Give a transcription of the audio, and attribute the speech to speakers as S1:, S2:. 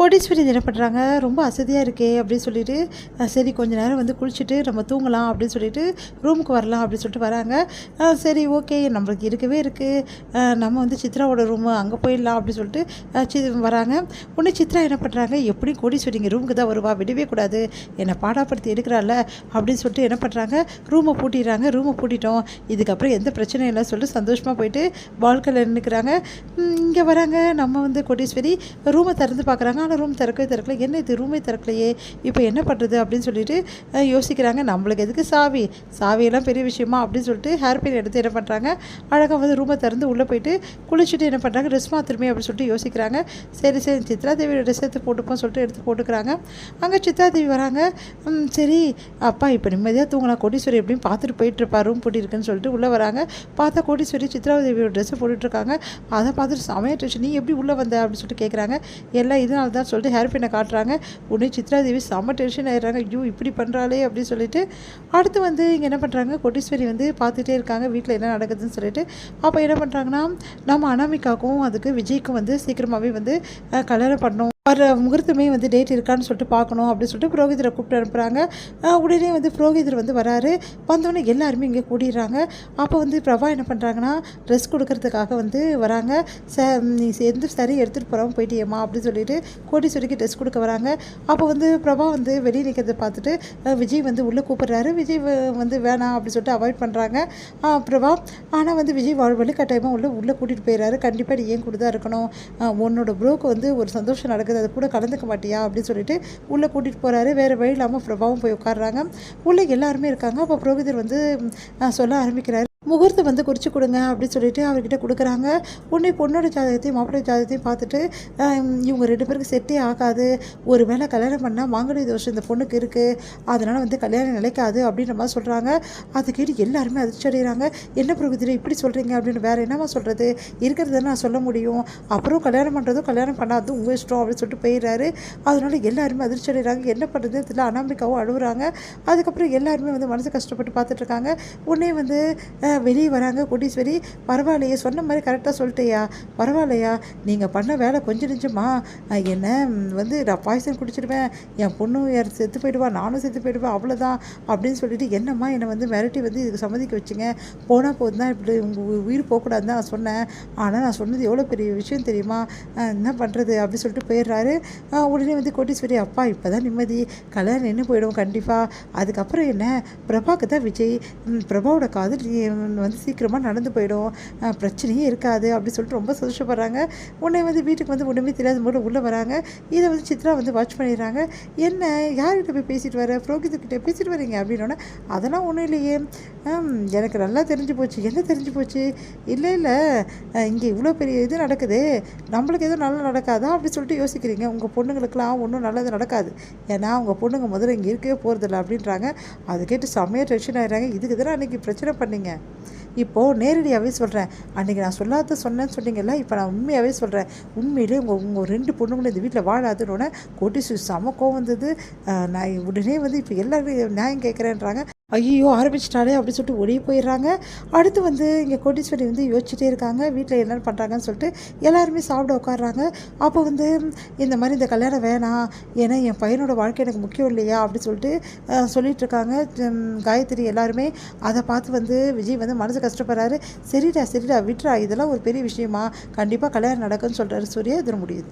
S1: கோடீஸ்வரி என்ன பண்ணுறாங்க, ரொம்ப அசதியாக இருக்கே அப்படின்னு சொல்லிட்டு, சரி கொஞ்ச நேரம் வந்து குளிச்சுட்டு நம்ம தூங்கலாம் அப்படின்னு சொல்லிட்டு ரூமுக்கு வரலாம் அப்படின்னு சொல்லிட்டு வராங்க. சரி ஓகே நம்மளுக்கு இருக்கவே இருக்குது, நம்ம வந்து சித்ராவோட ரூமு அங்கே போயிடலாம் அப்படின்னு சொல்லிட்டு வராங்க. உடனே சித்ரா என்ன பண்ணுறாங்க, எப்படியும் கோடீஸ்வரி இங்கே ரூமுக்கு தான் வருவா, விடவே கூடாது, என்னை பாடாப்படுத்தி எடுக்கிறாள் அப்படின்னு சொல்லிட்டு என்ன பண்ணுறாங்க, ரூமை பூட்டிடுறாங்க. ரூமை பூட்டிட்டோம், இதுக்கப்புறம் எந்த பிரச்சனையும் இல்லை சொல்லிட்டு சந்தோஷமாக போயிட்டு பால்கனில் நின்றுக்கிறாங்க. இங்கே வராங்க நம்ம வந்து கோடீஸ்வரி ரூமை திறந்து பார்க்குறாங்க. ஆனால் ரூம் திறக்கல, என்ன இது ரூமே திறக்கலையே, இப்போ என்ன பண்ணுறது அப்படின்னு சொல்லிட்டு யோசிக்கிறாங்க. நம்மளுக்கு எதுக்கு சாவியெல்லாம் பெரிய விஷயமா அப்படின்னு சொல்லிட்டு ஹேர் பின் எடுத்து என்ன பண்ணுறாங்க, அழகாக வந்து ரூமை திறந்து உள்ளே போயிட்டு குளிச்சுட்டு என்ன பண்ணுறாங்க, ட்ரெஸ் மாத்திரமே அப்படின்னு சொல்லிட்டு யோசிக்கிறாங்க. சரி சித்ராதேவியோட ட்ரெஸ் எடுத்து போட்டுப்போம் சொல்லிட்டு எடுத்து போட்டுக்கிறாங்க. அங்கே சித்ராதேவி வராங்க. சரி அப்பா இப்போ நிம்மதியாக தூங்கலாம், கோடீஸ்வரி எப்படியும் பார்த்துட்டு போயிட்டுருப்பா ரூம் போட்டிருக்குன்னு சொல்லிட்டு உள்ளே வராங்க. பார்த்தா கோடீஸ்வரி சித்ராதேவியோட ட்ரெஸ்ஸை போட்டுட்ருக்காங்க. அதை பார்த்துட்டு சமையல் ட்ரெஸ், நீ எப்படி உள்ளே வந்த அப்படின்னு சொல்லிட்டு கேட்குறாங்க. எல்லாம் இதனால தான் சொல்லிட்டு ஹேர் பின்னை காட்டுறாங்க. உடனே சித்ராதேவி செம்ம டென்ஷன் ஆயிடுறாங்க. ஐயோ இப்படி பண்ணுறாளே அப்படின்னு சொல்லிட்டு அடுத்து வந்து இங்கே என்ன பண்ணுறாங்க, கோடீஸ்வரி வந்து பார்த்துட்டே இருக்காங்க வீட்டில் என்ன நடக்குதுன்னு சொல்லிட்டு. அப்போ என்ன பண்ணுறாங்கன்னா, நம்ம அனாமிகாவுக்கும் அதுக்கு விஜய்க்கும் வந்து சீக்கிரமாகவே வந்து கல்யாணம் பண்ணணும், வர முகூர்த்தமே வந்து டேட் இருக்கான்னு சொல்லிட்டு பார்க்கணும் அப்படின்னு சொல்லிட்டு புரோகிதரை கூப்பிட்டு அனுப்புகிறாங்க. உடனே வந்து புரோகிதர் வந்து வராரு. வந்தோடனே எல்லாருமே இங்கே கூடிடுறாங்க. அப்போ வந்து பிரபா என்ன பண்ணுறாங்கன்னா, ட்ரெஸ் கொடுக்கறதுக்காக வந்து வராங்க. நீ எந்த சரி எடுத்துகிட்டு போகிறாமல் போயிட்டியம்மா அப்படின்னு சொல்லிட்டு கோடீஸ்வரிக்கு ட்ரெஸ் கொடுக்க வராங்க. அப்போ வந்து பிரபா வந்து வெளியே நிற்கிறத பார்த்துட்டு விஜய் வந்து உள்ளே கூப்பிட்றாரு. விஜய் வந்து வேணாம் அப்படின்னு சொல்லிட்டு அவாய்ட் பண்ணுறாங்க பிரபா. ஆனால் வந்து விஜய் வலுக்கட்டாயமாக உள்ளே கூட்டிகிட்டு போயிடுறாரு. கண்டிப்பாக நீ ஏன் கூட தான் இருக்கணும், உன்னோட ப்ரோக்கு வந்து ஒரு சந்தோஷம் நடக்குது, அது கூட கலந்துக்க மாட்டியா அப்படின்னு சொல்லிட்டு உள்ளே கூட்டிகிட்டு போகிறாரு. வேறு வழி இல்லாமல் பிரபாவும் போய் உட்காடுறாங்க. உள்ளே எல்லாருமே இருக்காங்க. அப்போ புரோகிதர் வந்து சொல்ல ஆரம்பிக்கிறாரு, முகூர்த்தம் வந்து குறித்து கொடுங்க அப்படின்னு சொல்லிட்டு அவர்கிட்ட கொடுக்குறாங்க. உடனே பொண்ணோட ஜாதகத்தையும் மாப்பிள்ளை ஜாதகத்தையும் பார்த்துட்டு இவங்க 2 பேருக்கு செட்டே ஆகாது, ஒரு வேளை கல்யாணம் பண்ணால் மாங்கனி தோஷம் இந்த பொண்ணுக்கு இருக்குது, அதனால் வந்து கல்யாணம் நிலைக்காது அப்படின்ற மாதிரி சொல்கிறாங்க. அதை கேட்டு எல்லாருமே அதிர்ச்சி அடைகிறாங்க. என்ன புரோகிதரை இப்படி சொல்கிறீங்க அப்படின்னு, வேறு என்னமா சொல்கிறது, இருக்கிறது நான் சொல்ல முடியும், அப்புறம் கல்யாணம் பண்ணுறதும் கல்யாணம் பண்ணாதும் உங்கள் இஷ்டம் அப்படின்னு சொல்லிட்டு போயிடுறாரு. அதனால எல்லாருமே அதிர்ச்சி அடைகிறாங்க. என்ன பண்ணுறது தெரியல, அனாமிகாவும் அழுகுறாங்க. அதுக்கப்புறம் எல்லாருமே வந்து மனசு கஷ்டப்பட்டு பார்த்துட்ருக்காங்க. உடனே வந்து வெளியே வராங்க கோடீஸ்வரி. பரவாயில்லையே, சொன்ன மாதிரி கரெக்டாக சொல்லிட்டேயா, பரவாயில்லையா, நீங்கள் பண்ண வேலை கொஞ்சம் நிஜமா, என்ன வந்து நான் பாய்சன் குடிச்சிடுவேன், என் பொண்ணும் செத்து போயிடுவா, நானும் செத்து போயிடுவேன், அவ்வளோதான் அப்படின்னு சொல்லிட்டு என்னம்மா என்னை வந்து மிரட்டி வந்து இதுக்கு சம்மதிக்க வச்சுங்க, போனால் போது தான் இப்படி உங்கள் உயிர் போகக்கூடாது தான் நான் சொன்னேன், ஆனால் நான் சொன்னது எவ்வளோ பெரிய விஷயம் தெரியுமா, என்ன பண்ணுறது அப்படின்னு சொல்லிட்டு போயிடுறாரு. உடனே வந்து கோடீஸ்வரி, அப்பா இப்போ தான் நிம்மதி, கல்யாணம் நின்று போயிடும் கண்டிப்பாக, அதுக்கப்புறம் என்ன பிரபாவுக்கு தான் விஜய், பிரபாவோட காதல் வந்து சீக்கிரமாக நடந்து போயிடும், பிரச்சனையே இருக்காது அப்படின்னு சொல்லிட்டு ரொம்ப சந்தோஷப்படுறாங்க. உடனே வந்து வீட்டுக்கு வந்து ஒன்றுமே தெரியாத போது உள்ளே வராங்க. இதை வந்து சித்ரா வந்து வாட்ச் பண்ணிடுறாங்க. என்ன யார்கிட்ட போய் பேசிட்டு வர, புரோகிதர்கிட்ட பேசிட்டு வரீங்க அப்படின்னோடனே, அதெல்லாம் ஒன்றும் இல்லையே, எனக்கு நல்லா தெரிஞ்சு போச்சு. என்ன தெரிஞ்சு போச்சு, இல்லை இங்கே இவ்வளோ பெரிய இது நடக்குது, நம்மளுக்கு எதுவும் நல்லா நடக்காதா அப்படி சொல்லிட்டு யோசிக்கிறீங்க, உங்கள் பொண்ணுங்களுக்கெல்லாம் ஒன்றும் நல்லது நடக்காது, ஏன்னா உங்கள் பொண்ணுங்க முதல்ல இங்கே இருக்கவே போகிறதில்ல அப்படின்றாங்க. அதை கேட்டு செம்மையாக டென்ஷன் ஆகிடுறாங்க. இதுக்கு தானே அன்றைக்கி பிரச்சனை பண்ணிங்க, இப்போது நேரடியாகவே சொல்கிறேன், அன்றைக்கி நான் சொன்னேன்னு சொன்னீங்கல்ல, இப்போ நான் உண்மையாகவே சொல்கிறேன், உண்மையிலே உங்கள் 2 பொண்ணுங்களும் இந்த வீட்டில் வாழாதுன்னு கோடீஸ்வரி செம கோவம் வந்தது. நான் உடனே வந்து இப்போ எல்லாரும் நியாயம் கேட்குறேன்றாங்க. ஐயோ ஆரம்பிச்சிட்டாலே அப்படின்னு சொல்லிட்டு ஓடி போயிடுறாங்க. அடுத்து வந்து இங்கே கோடீஸ்வரி வந்து யோசிச்சுட்டே இருக்காங்க, வீட்டில் என்னென்னு பண்ணுறாங்கன்னு சொல்லிட்டு எல்லாருமே சாப்பிட உட்காடுறாங்க. அப்போ வந்து இந்த மாதிரி இந்த கல்யாணம் வேணாம், ஏன்னா என் பையனோட வாழ்க்கை எனக்கு முக்கியம் இல்லையா அப்படின்னு சொல்லிட்டு சொல்லிட்டு இருக்காங்க காயத்ரி எல்லாருமே. அதை பார்த்து வந்து விஜய் வந்து மனசு கஷ்டப்படுறாரு. சரிடா விட்டுறா, இதெல்லாம் ஒரு பெரிய விஷயமா, கண்டிப்பாக கல்யாணம் நடக்குன்னு சொல்கிறாரு சூர்யா. இது முடியுது.